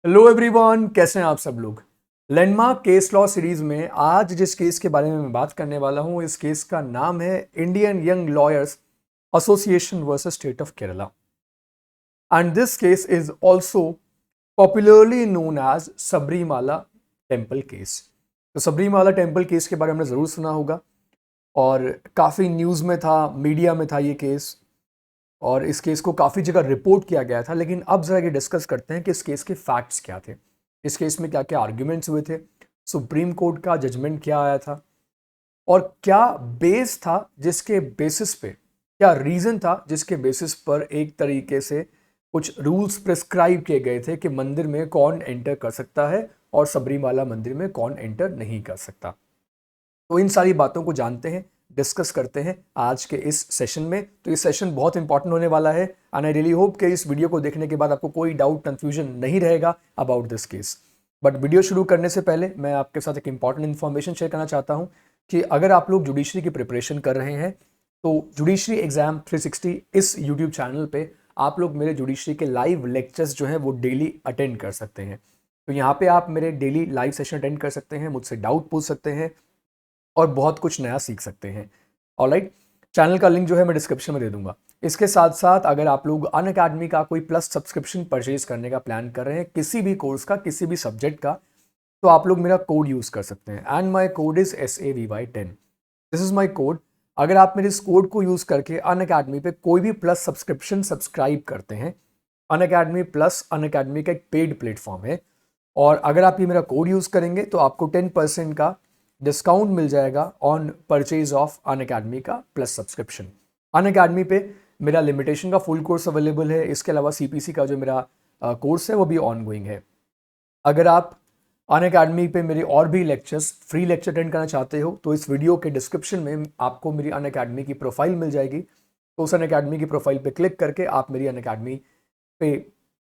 Hello everyone, कैसे हैं आप सब लोग। लैंडमार्क केस लॉ सीरीज में आज जिस केस के बारे में मैं बात करने वाला हूं, इस केस का नाम है Indian young lawyers association versus state of Kerala. And this case is also popularly known as Sabarimala temple case. तो सबरीमाला टेम्पल केस के बारे में हमने ज़रूर सुना होगा और काफ़ी न्यूज़ में था, मीडिया में था ये केस, और इस केस को काफ़ी जगह रिपोर्ट किया गया था। लेकिन अब जरा ये डिस्कस करते हैं कि इस केस के फैक्ट्स क्या थे, इस केस में क्या क्या आर्ग्यूमेंट्स हुए थे, सुप्रीम कोर्ट का जजमेंट क्या आया था, और क्या बेस था जिसके बेसिस पे, क्या रीज़न था जिसके बेसिस पर एक तरीके से कुछ रूल्स प्रिस्क्राइब किए गए थे कि मंदिर में कौन एंटर कर सकता है और सबरीमाला मंदिर में कौन एंटर नहीं कर सकता। तो इन सारी बातों को जानते हैं, डिस्कस करते हैं आज के इस सेशन में। तो इस सेशन बहुत इंपॉर्टेंट होने वाला है एंड आई रियली होप कि इस वीडियो को देखने के बाद आपको कोई डाउट कंफ्यूजन नहीं रहेगा about this case. But video शुरू करने से पहले मैं आपके साथ एक इंपॉर्टेंट इन्फॉर्मेशन शेयर करना चाहता हूं कि अगर आप लोग जुडिशरी की प्रिपरेशन कर रहे हैं तो जुडिशरी एग्जाम 360 इस यूट्यूब चैनल पे आप लोग मेरे जुडिशरी के लाइव लेक्चर्स जो हैं वो डेली अटेंड कर सकते हैं। तो यहाँ पे आप मेरे डेली लाइव सेशन अटेंड कर सकते हैं, मुझसे डाउट पूछ सकते हैं और बहुत कुछ नया सीख सकते हैं। ऑलराइट, चैनल का लिंक जो है मैं डिस्क्रिप्शन में दे दूंगा। इसके साथ साथ अगर आप लोग अनअकैडमी का कोई प्लस सब्सक्रिप्शन परचेज करने का प्लान कर रहे हैं, किसी भी कोर्स का, किसी भी सब्जेक्ट का, तो आप लोग मेरा कोड यूज़ कर सकते हैं and my code is SAVY10। This is my code. अगर आप मेरे इस कोड को यूज़ करके अनअकैडमी पे कोई भी प्लस सब्सक्रिप्शन सब्सक्राइब करते हैं, अनअकैडमी प्लस अनअकैडमी का एक पेड प्लेटफॉर्म है, और अगर आप ये मेरा कोड यूज़ करेंगे तो आपको 10% का डिस्काउंट मिल जाएगा ऑन परचेज ऑफ अनअकैडमी का प्लस सब्सक्रिप्शन। अनअकैडमी पे मेरा लिमिटेशन का फुल कोर्स अवेलेबल है, इसके अलावा CPC का जो मेरा कोर्स है वो भी ऑन गोइंग है। अगर आप अनअकैडमी पे मेरे और भी लेक्चर्स, फ्री लेक्चर अटेंड करना चाहते हो तो इस वीडियो के डिस्क्रिप्शन में आपको मेरी अनअकैडमी की प्रोफाइल मिल जाएगी। तो उस अनअकैडमी की प्रोफाइल पे क्लिक करके आप मेरी अनअकैडमी पे,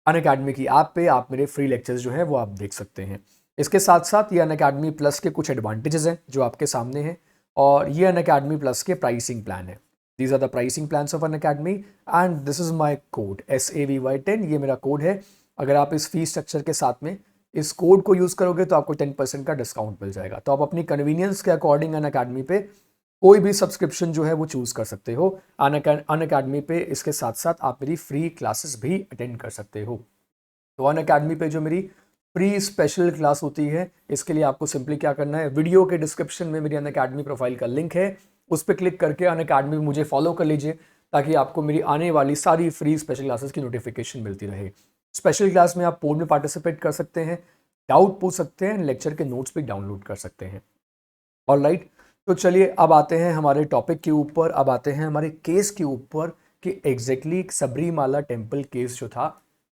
अनअकैडमी की ऐप पे आप मेरे फ्री लेक्चर्स जो हैं वो आप देख सकते हैं। इसके साथ साथ ये अनअकैडमी प्लस के कुछ एडवांटेजेस हैं जो आपके सामने हैं, और ये अनअकैडमी प्लस के प्राइसिंग प्लान है। These are the pricing plans of Unacademy and this is my code SAVY10, ये मेरा कोड है। अगर आप इस फीस स्ट्रक्चर के साथ में इस कोड को यूज़ करोगे तो आपको 10% का डिस्काउंट मिल जाएगा। तो आप अपनी कन्वीनियंस के अकॉर्डिंग अनअकैडमी पे कोई भी सब्सक्रिप्शन जो है वो चूज़ कर सकते हो। अनअकैडमी पे इसके साथ साथ आप मेरी फ्री क्लासेस भी अटेंड कर सकते हो। तो अनअकैडमी पे जो मेरी फ्री स्पेशल क्लास होती है, इसके लिए आपको सिंपली क्या करना है, वीडियो के डिस्क्रिप्शन में मेरी अनअकैडमी प्रोफाइल का लिंक है, उस पर क्लिक करके अनअकैडमी में मुझे फॉलो कर लीजिए ताकि आपको मेरी आने वाली सारी फ्री स्पेशल क्लासेस की नोटिफिकेशन मिलती रहे। स्पेशल क्लास में आप पोल में पार्टिसिपेट कर सकते हैं, डाउट पूछ सकते हैं, लेक्चर के नोट्स भी डाउनलोड कर सकते हैं। ऑलराइट, तो चलिए अब आते हैं हमारे टॉपिक के ऊपर, अब आते हैं हमारे केस के ऊपर कि एग्जैक्टली सबरीमाला टेम्पल केस जो था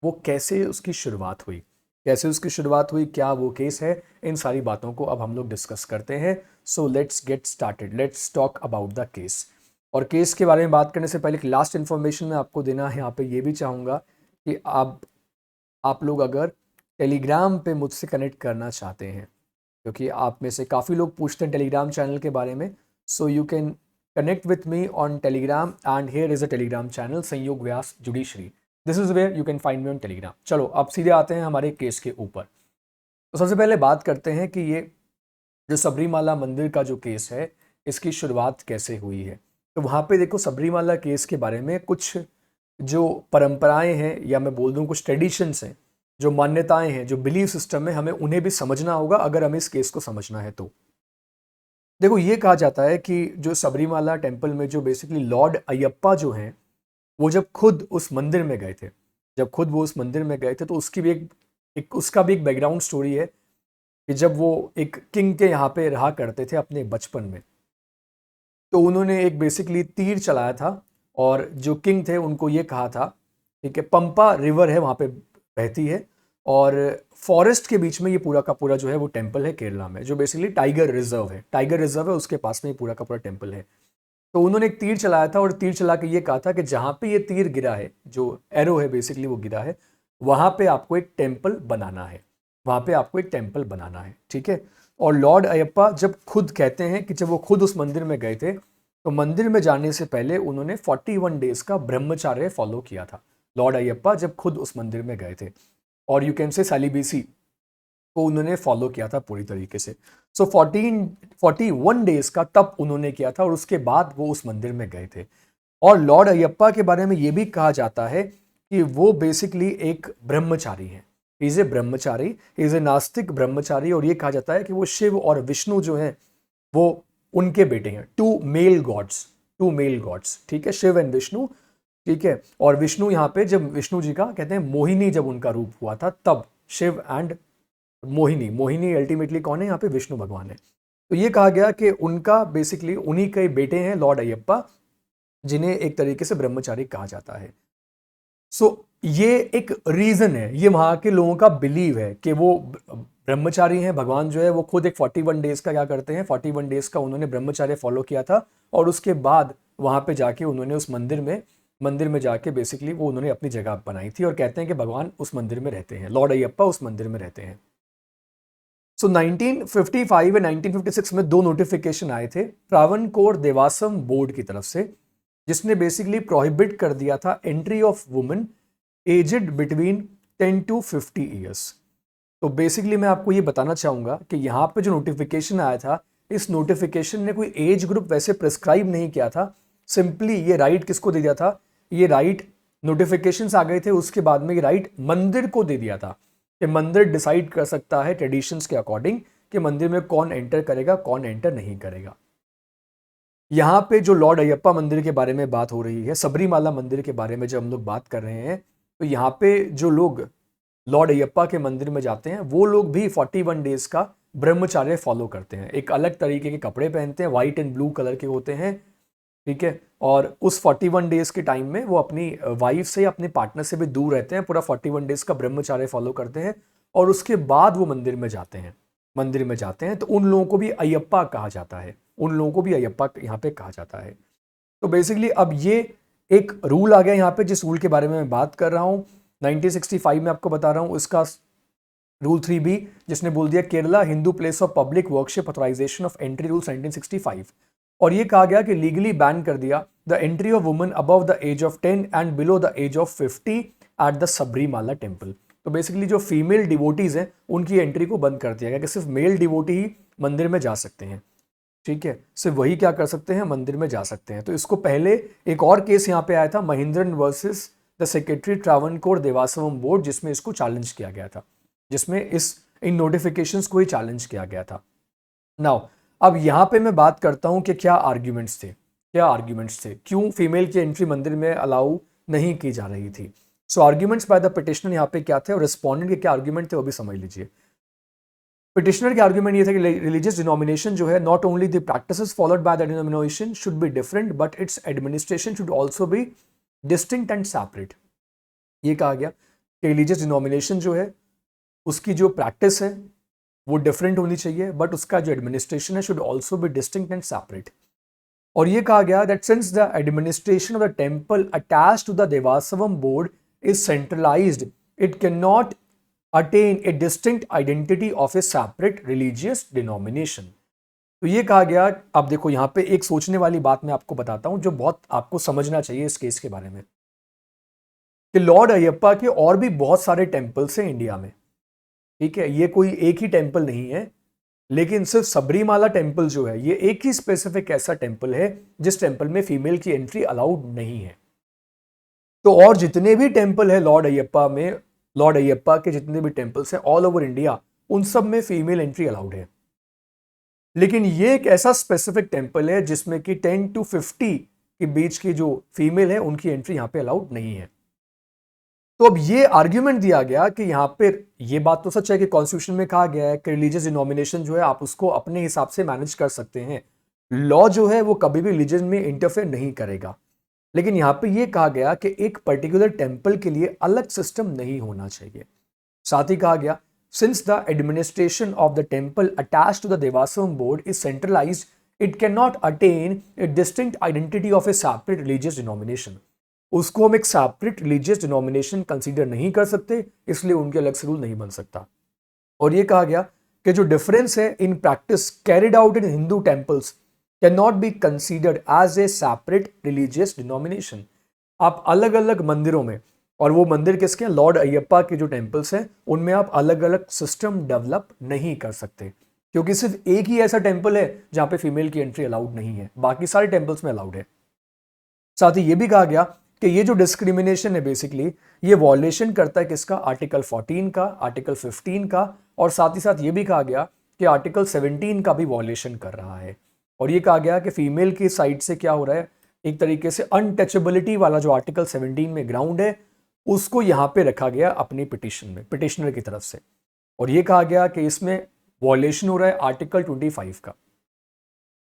वो कैसे उसकी शुरुआत हुई, कैसे उसकी शुरुआत हुई, क्या वो केस है। इन सारी बातों को अब हम लोग डिस्कस करते हैं। So let's get started, let's talk about the case. और केस के बारे में बात करने से पहले एक लास्ट इन्फॉर्मेशन मैं आपको देना है यहाँ पे, ये भी चाहूँगा कि आप लोग अगर टेलीग्राम पे मुझसे कनेक्ट करना चाहते हैं, क्योंकि आप में से काफ़ी लोग पूछते हैं टेलीग्राम चैनल के बारे में, so you can connect with me on Telegram and here is a Telegram channel Sanyog Vyas judiciary. This is where you can find me on Telegram. चलो अब सीधे आते हैं हमारे केस के ऊपर। तो सबसे पहले बात करते हैं कि ये जो सबरीमाला मंदिर का जो केस है, इसकी शुरुआत कैसे हुई है। तो वहाँ पे देखो, सबरीमाला केस के बारे में कुछ जो परंपराएं हैं, या मैं बोल दूँ कुछ ट्रेडिशंस हैं, जो मान्यताएं हैं, जो बिलीफ सिस्टम है, हमें उन्हें भी समझना होगा अगर हमें इस केस को समझना है। तो देखो, ये कहा जाता है कि जो सबरीमाला टेम्पल में जो बेसिकली लॉर्ड अयप्पा जो हैं, वो जब खुद उस मंदिर में गए थे, जब खुद वो उस मंदिर में गए थे, तो उसकी भी एक उसका भी एक बैकग्राउंड स्टोरी है कि जब वो एक किंग के यहाँ पे रहा करते थे अपने बचपन में, तो उन्होंने एक बेसिकली तीर चलाया था, और जो किंग थे उनको ये कहा था, ठीक है, पंपा रिवर है वहाँ पे बहती है, और फॉरेस्ट के बीच में ये पूरा का पूरा जो है वो टेम्पल है केरला में, जो बेसिकली टाइगर रिजर्व है, टाइगर रिजर्व है, उसके पास में ये पूरा का पूरा टेम्पल है। तो उन्होंने एक तीर चलाया था और तीर चला के ये कहा था कि जहाँ पे ये तीर गिरा है, जो एरो है बेसिकली वो गिरा है, वहाँ पे आपको एक टेम्पल बनाना है, वहाँ पे आपको एक टेम्पल बनाना है, ठीक है। और लॉर्ड अयप्पा जब खुद कहते हैं कि जब वो खुद उस मंदिर में गए थे, तो मंदिर में जाने से पहले उन्होंने 41 डेज का ब्रह्मचार्य फॉलो किया था। लॉर्ड अयप्पा जब खुद उस मंदिर में गए थे, और यू कैन से सेलिबेसी को उन्होंने फॉलो किया था पूरी तरीके से। सो 41 डेज का तप उन्होंने किया था और उसके बाद वो उस मंदिर में गए थे। और लॉर्ड अयप्पा के बारे में ये भी कहा जाता है कि वो बेसिकली एक ब्रह्मचारी हैं। Is a Brahmachari, is a नास्तिक ब्रह्मचारी, और ये कहा जाता है कि वो शिव और विष्णु जो हैं वो उनके बेटे हैं। टू मेल गॉड्स, ठीक है, शिव एंड विष्णु, ठीक है। और विष्णु यहाँ पे जब विष्णु जी का कहते हैं मोहिनी जब उनका रूप हुआ था तब शिव एंड मोहिनी अल्टीमेटली कौन है यहाँ पे, विष्णु भगवान है। तो ये कहा गया कि उनका बेसिकली उन्हीं के बेटे हैं लॉर्ड अयप्पा, जिन्हें एक तरीके से ब्रह्मचारी कहा जाता है। सो ये एक रीजन है, ये वहां के लोगों का बिलीव है कि वो ब्रह्मचारी हैं। भगवान जो है वो खुद एक 41 डेज का क्या करते हैं, 41 डेज का उन्होंने ब्रह्मचार्य फॉलो किया था और उसके बाद वहां पे जाके उन्होंने उस मंदिर में जाके बेसिकली वो उन्होंने अपनी जगह बनाई थी और कहते हैं कि भगवान उस मंदिर में रहते हैं, लॉर्ड अयप्पा उस मंदिर में रहते हैं। सो 1955 एंड 1956 में दो नोटिफिकेशन आए थे ट्रावनकोर देवासम बोर्ड की तरफ से, जिसने बेसिकली प्रोहिबिट कर दिया था entry of women aged between 10 to 50 years. तो बेसिकली मैं आपको ये बताना चाहूंगा कि यहाँ पे जो नोटिफिकेशन आया था, इस नोटिफिकेशन ने कोई एज ग्रुप वैसे प्रिस्क्राइब नहीं किया था। सिंपली ये राइट किसको दे दिया था, ये राइट नोटिफिकेशंस आ गए थे उसके बाद में ये राइट मंदिर को दे दिया था कि मंदिर डिसाइड कर सकता है ट्रेडिशंस के अकॉर्डिंग कि मंदिर में कौन एंटर करेगा कौन एंटर नहीं करेगा। यहाँ पे जो लॉर्ड अयप्पा मंदिर के बारे में बात हो रही है, सबरीमाला मंदिर के बारे में जब हम लोग बात कर रहे हैं, तो यहाँ पे जो लोग लॉर्ड अयप्पा के मंदिर में जाते हैं वो लोग भी 41 डेज का ब्रह्मचार्य फॉलो करते हैं। एक अलग तरीके के कपड़े पहनते हैं, व्हाइट एंड ब्लू कलर के होते हैं, ठीक है। और उस 41 डेज के टाइम में वो अपनी वाइफ से, अपने पार्टनर से भी दूर रहते हैं, पूरा 41 डेज का ब्रह्मचार्य फॉलो करते हैं और उसके बाद वो मंदिर में जाते हैं। तो उन लोगों को भी अयप्पा कहा जाता है, यहाँ पे कहा जाता है। तो बेसिकली अब ये एक रूल आ गया यहाँ पे, जिस रूल के बारे में मैं बात कर रहा हूँ 1965 में आपको बता रहा हूँ, इसका रूल 3B, जिसने बोल दिया Kerala Hindu place of public worship authorization of entry rules 1965। और ये कहा गया कि लीगली बैन कर दिया the entry of women above the age of 10 and below the age of 50 at the Sabarimala temple. तो बेसिकली जो फीमेल डिवोटीज हैं उनकी एंट्री को बंद कर दिया गया कि सिर्फ मेल डिवोटी ही मंदिर में जा सकते हैं, ठीक है, सिर्फ वही क्या कर सकते हैं, मंदिर में जा सकते हैं। तो इसको पहले एक और केस यहाँ पे आया था, Mahendran versus the secretary Travancore Devaswom board, जिसमें इसको चैलेंज किया गया था, जिसमें इन नोटिफिकेशंस को ही चैलेंज किया गया था। नाउ अब यहाँ पे मैं बात करता हूँ कि क्या आर्ग्यूमेंट्स थे, क्यों फीमेल की एंट्री मंदिर में अलाउ नहीं की जा रही थी। सो आर्ग्यूमेंट्स बाय द पिटिशनर यहाँ पे क्या थे और रिस्पोंडेंट के क्या आर्ग्यूमेंट थे वो भी समझ लीजिए। पिटिशनर के आर्ग्यूमेंट ये था कि रिलीजियस डिनोमिनेशन जो है, not only the practices followed by the denomination should be different but it's administration should also be distinct and separate. ये कहा गया कि रिलीजियस डिनोमिनेशन जो है उसकी जो प्रैक्टिस है वो डिफरेंट होनी चाहिए, बट उसका जो एडमिनिस्ट्रेशन है should also be distinct and separate. और ये कहा गया that since the administration of the temple attached to the Devaswom board is centralised, it can not attain a distinct identity of a separate religious denomination। तो ये कहा गया। अब देखो यहाँ पे एक सोचने वाली बात मैं आपको बताता हूं जो बहुत आपको समझना चाहिए इस केस के बारे में, कि लॉर्ड अयप्पा के और भी बहुत सारे टेम्पल्स हैं इंडिया में, ठीक है, ये कोई एक ही टेम्पल नहीं है, लेकिन सिर्फ सबरीमाला टेम्पल जो है ये एक ही स्पेसिफिक ऐसा टेम्पल है जिस टेम्पल में फीमेल की एंट्री अलाउड नहीं है। तो और जितने भी टेम्पल है लॉर्ड अयप्पा के जितने भी टेम्पल्स हैं ऑल ओवर इंडिया, उन सब में फीमेल एंट्री अलाउड है। लेकिन ये एक ऐसा स्पेसिफिक टेम्पल है जिसमें कि 10 to 50 के बीच की जो फीमेल है उनकी एंट्री यहाँ पे अलाउड नहीं है। तो अब ये आर्ग्यूमेंट दिया गया कि यहाँ पे ये बात तो सच है कि कॉन्स्टिट्यूशन में कहा गया है कि रिलीजियस डिनोमिनेशन जो है आप उसको अपने हिसाब से मैनेज कर सकते हैं, लॉ जो है वो कभी भी रिलीजन में इंटरफेयर नहीं करेगा। लेकिन यहाँ पे ये कहा गया कि एक पर्टिकुलर टेम्पल के लिए अलग सिस्टम नहीं होना चाहिए। साथ ही कहा गया since the administration of the temple attached to the Devaswom board is centralised, it can not attain a distinct identity of a separate religious denomination. उसको हम एक सेपरेट रिलीजियस डिनोमिनेशन कंसीडर नहीं कर सकते, इसलिए उनके अलग से रूल नहीं बन सकता। और ये कहा गया कि जो डिफरेंस है in practice carried out in Hindu temples cannot be considered as a separate religious denomination। आप अलग अलग मंदिरों में और वो मंदिर किसके हैं? लॉर्ड अयप्पा के जो टेम्पल्स हैं उनमें आप अलग अलग सिस्टम डेवलप नहीं कर सकते, क्योंकि सिर्फ एक ही ऐसा टेम्पल है जहां पे फीमेल की एंट्री अलाउड नहीं है, बाकी सारे टेम्पल्स में अलाउड है। साथ ही ये भी कहा गया कि ये जो डिस्क्रिमिनेशन है बेसिकली ये वॉलेशन करता है किसका? आर्टिकल 14 का, आर्टिकल 15 का, और साथ ही साथ ये भी कहा गया कि आर्टिकल 17 का भी वॉलेशन कर रहा है। और ये कहा गया कि फीमेल की साइड से क्या हो रहा है, एक तरीके से अनटचेबिलिटी वाला जो आर्टिकल 17 में ग्राउंड है उसको यहां पे रखा गया अपनी पिटिशन में, पिटिशनर की तरफ से। और ये कहा गया कि इसमें वॉलेशन हो रहा है आर्टिकल 25 का,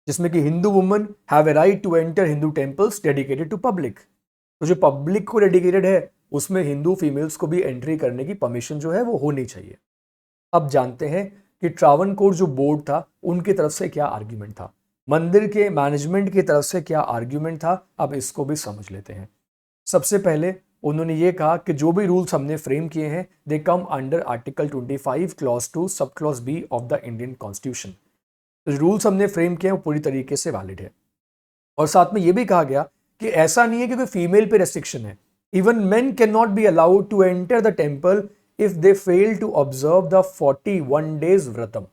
जिसमें कि Hindu woman have a right to enter Hindu temples dedicated to public. तो जो पब्लिक को डेडिकेटेड है उसमें हिंदू फीमेल्स को भी एंट्री करने की परमिशन जो है वो होनी चाहिए। अब जानते हैं कि ट्रावनकोर जो बोर्ड था उनकी तरफ से क्या आर्ग्यूमेंट था, मंदिर के मैनेजमेंट की तरफ से क्या आर्ग्यूमेंट था, अब इसको भी समझ लेते हैं। सबसे पहले उन्होंने ये कहा कि जो भी रूल्स हमने फ्रेम किए हैं they come under article 25 clause 2 sub clause B of the Indian constitution. तो रूल्स हमने फ्रेम किए हैं वो पूरी तरीके से वैलिड है। और साथ में ये भी कहा गया कि ऐसा नहीं है कि कोई फीमेल पे रेस्ट्रिक्शन है, even men can not be allowed to enter the temple if they fail to observe the 41 days व्रतम।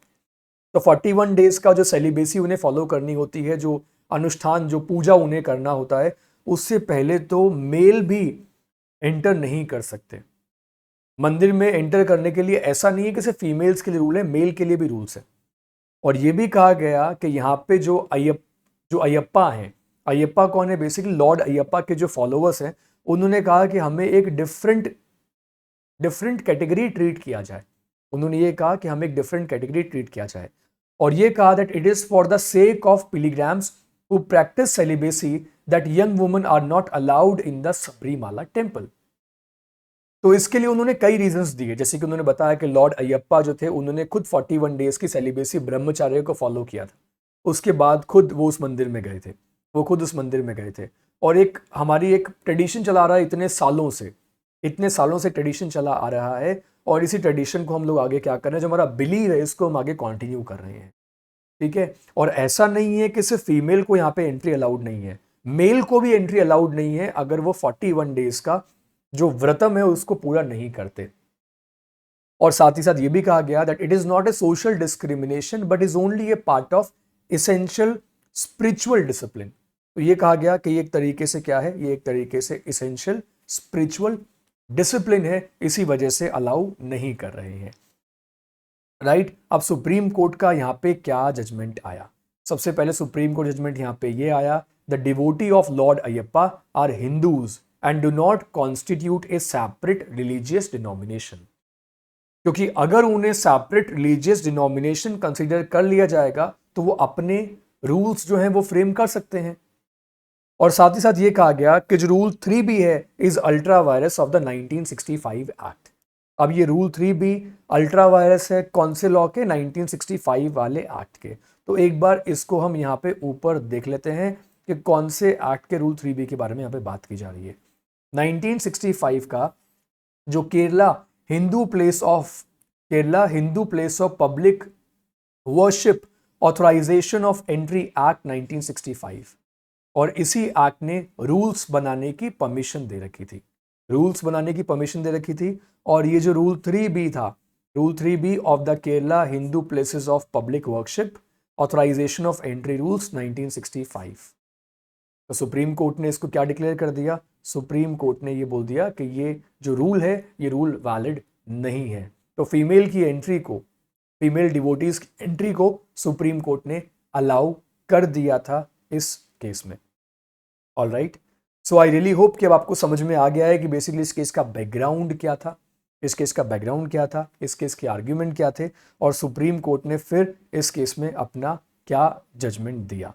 तो 41 डेज का जो सेलिब्रेसी उन्हें फॉलो करनी होती है, जो अनुष्ठान जो पूजा उन्हें करना होता है, उससे पहले तो मेल भी एंटर नहीं कर सकते। मंदिर में एंटर करने के लिए ऐसा नहीं है कि सिर्फ फीमेल्स के लिए रूल है, मेल के लिए भी रूल्स है। और यह भी कहा गया कि यहाँ पे जो अयप्पा हैं, अयप्पा कौन है? बेसिकली लॉर्ड अयप्पा के जो फॉलोअर्स हैं उन्होंने कहा कि हमें एक डिफरेंट कैटेगरी ट्रीट किया जाए। उन्होंने ये कहा कि हमें एक डिफरेंट कैटेगरी ट्रीट किया जाए, और ये कहा that it is for the sake of pilgrims who practice celibacy that young women are not allowed in the Sabarimala temple. तो इसके लिए उन्होंने कई रीजंस दिए, जैसे कि उन्होंने बताया कि लॉर्ड अयप्पा जो थे उन्होंने खुद 41 डेज की सेलिबेसी ब्रह्मचार्य को फॉलो किया था, उसके बाद खुद वो उस मंदिर में गए थे, वो खुद उस मंदिर में गए थे। और एक हमारी एक ट्रेडिशन चला आ रहा है इतने सालों से ट्रेडिशन चला आ रहा है, और इसी ट्रेडिशन को हम लोग आगे क्या कर रहे हैं, जो हमारा बिलीव है इसको हम आगे कंटिन्यू कर रहे हैं। ठीक है, और ऐसा नहीं है कि सिर्फ फीमेल को यहाँ पे एंट्री अलाउड नहीं है, मेल को भी एंट्री अलाउड नहीं है अगर वो 41 डेज का जो व्रतम है उसको पूरा नहीं करते। और साथ ही साथ ये भी कहा गया that it is not a social discrimination but is only A part of essential spiritual discipline. तो ये कहा गया कि ये एक तरीके से क्या है, ये एक तरीके से इसेंशियल स्पिरिचुअल डिसिप्लिन है, इसी वजह से अलाउ नहीं कर रहे हैं। राइट, अब सुप्रीम कोर्ट का यहाँ पे क्या जजमेंट आया? सबसे पहले सुप्रीम कोर्ट जजमेंट यहाँ पे ये आया, the devotee of lord Ayyappa are Hindus and do not constitute a separate religious denomination. क्योंकि अगर उन्हें सेपरेट रिलीजियस डिनोमिनेशन कंसीडर कर लिया जाएगा तो वो अपने रूल्स जो हैं वो फ्रेम कर सकते हैं। और साथ ही साथ ये कहा गया कि जो रूल 3B है is ultra vires of the 1965 act. अब ये रूल 3B अल्ट्रा वायरस है कौन से लॉ के? 1965 वाले एक्ट के। तो एक बार इसको हम यहाँ पे ऊपर देख लेते हैं कि कौन से एक्ट के रूल 3B के बारे में यहाँ पे बात की जा रही है। 1965 का जो Kerala Hindu place of public worship authorization of entry act 1965, और इसी एक्ट ने रूल्स बनाने की परमिशन दे रखी थी। और ये जो रूल 3B था, rule 3B of the Kerala Hindu places of public worship authorization of entry rules 1965। तो सुप्रीम कोर्ट ने इसको क्या डिक्लेयर कर दिया? सुप्रीम कोर्ट ने ये बोल दिया कि ये जो रूल है ये रूल वैलिड नहीं है। तो फीमेल डिवोटीज की एंट्री को सुप्रीम कोर्ट ने अलाउ कर दिया था इस केस में। All right, so I really hope कि अब आपको समझ में आ गया है कि बेसिकली इस केस का बैकग्राउंड क्या था, इस केस के आर्ग्यूमेंट क्या थे, और सुप्रीम कोर्ट ने फिर इस केस में अपना क्या जजमेंट दिया।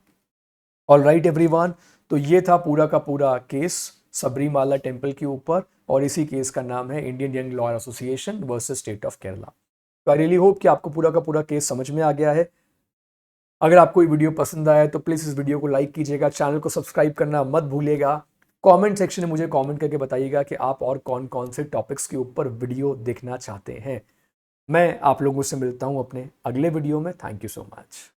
ऑल राइट एवरीवन, तो ये था पूरा का पूरा केस सबरीमाला टेम्पल के ऊपर, और इसी केस का नाम है Indian young lawyer association versus state of Kerala. तो आई रियली होप कि आपको पूरा का पूरा केस समझ में आ गया है। अगर आपको ये वीडियो पसंद आया तो प्लीज़ इस वीडियो को लाइक कीजिएगा, चैनल को सब्सक्राइब करना मत भूलिएगा। कमेंट सेक्शन में मुझे कमेंट करके बताइएगा कि आप और कौन कौन से टॉपिक्स के ऊपर वीडियो देखना चाहते हैं। मैं आप लोगों से मिलता हूँ अपने अगले वीडियो में। Thank you so much.